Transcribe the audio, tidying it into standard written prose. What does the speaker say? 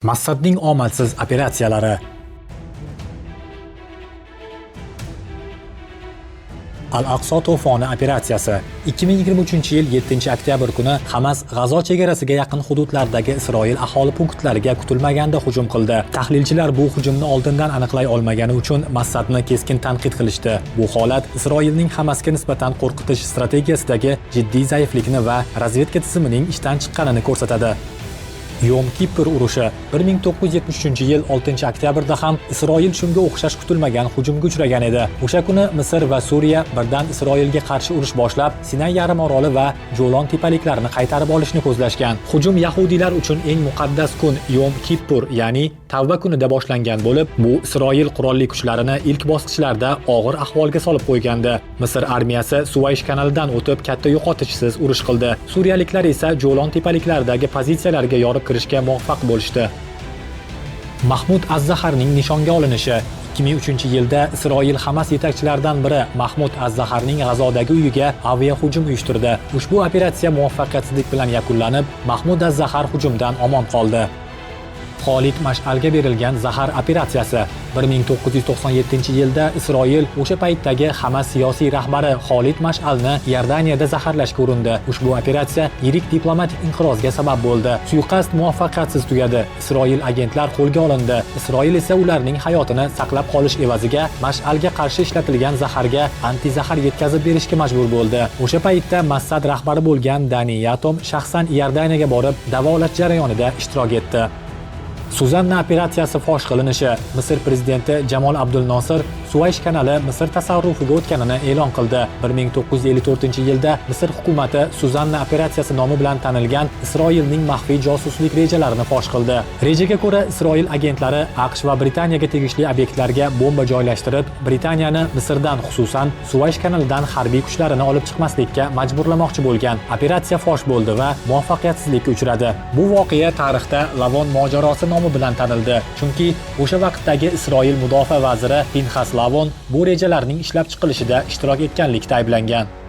Massadning omadsiz operatsiyalari. Al-Aqso to'foni operatsiyasi. 2023-yil 7-oktyabr kuni Hamas G'azo chegarasiga yaqin hududlardagi Isroil aholi punktlariga kutilmaganda hujum qildi. Tahlilchilar bu hujumni oldindan aniqlay olmagani uchun Massadni keskin tanqid qilishdi. Bu holat Isroilning Hamasga nisbatan qo'rqitish strategiyasidagi jiddiy zaiflikni va razvedka tizimining ishdan chiqqanini ko'rsatadi. Yom Kippur urushi. 1973-yil 6-oktyabrda ham Isroil shunga o'xshash kutilmagan hujumga uchragan edi. O'sha kuni Misr va Suriya birdan Isroilga qarshi urush boshlab, Sinay yarim oroli va Jo'lon tepaliklarini qaytarib olishni ko'zlashgan. Hujum yahudiylar uchun eng muqaddas kun Yom Kippur, ya'ni Tavba kunida boshlangan bo'lib, bu Isroil qurolli kuchlarini ilk bosqichlarda og'ir ahvolga solib qo'ygandi. Misr armiyasi Suvaysh kanalidan o'tib katta yo'qotishsiz urush qildi. Suriyaliklar esa Jo'lon tepaliklaridagi pozitsiyalarga yorib kirishga muvaffaq bo'lishdi. Mahmud Az-Zaharning nishonga olinishi. 2003-yilda Isroil Hamas yetakchilaridan biri Mahmud Az-Zaharning G'azodagi uyiga aviahujum uyushtirdi. Ushbu operatsiya muvaffaqiyatsizlik bilan yakunlanib, Mahmud Az-Zahar hujumdan omon qoldi. Xolid Mash'alga berilgan zahar operatsiyasi. 1997-yilda Isroil o'sha paytdagi Hamas siyosiy rahbari Xolid Mash'alni Iordaniyada zaharlashga urindi. Ushbu operatsiya yirik diplomatik inqirozga sabab bo'ldi. Suiqasd muvaffaqiyatsiz tugadi. Isroil agentlar qo'lga olindi. Isroil esa ularning hayotini saqlab qolish evaziga Mash'alga qarshi ishlatilgan zaharga anti-zahar yetkazib berishga majbur bo'ldi. O'sha paytda Mossad rahbari bo'lgan Dani Yatom shaxsan Iordaniyaga borib, davolash jarayonida ishtirok etdi. Suzanna operatsiyasi fosh qilinishi. Misr prezidenti Jamol Abdul Nosir Suvaysh kanali Misr tasarrufiga o'tganini e'lon qildi. 1954-yilda Misr hukumati Suzanna operatsiyasi nomi bilan tanilgan Isroilning maxfiy josuslik rejalarini fosh qildi. Rejaga ko'ra, Isroil agentlari AQSh va Britaniyaga tegishli obyektlarga bomba joylashtirib, Britaniyani Misrdan, xususan Suvaysh kanalidan harbiy kuchlarini olib chiqmaslikka majburlamoqchi bo'lgan. Operatsiya fosh bo'ldi va muvaffaqiyatsizlikka uchradi. Bu voqea tarixda Lavon mojarosi nomi bilan tanildi. Chunki o'sha vaqtdagi Isroil mudofaa vaziri Pinxas Lavon bu rejalarning ishlab chiqilishida ishtirok etganlikda ayblangan.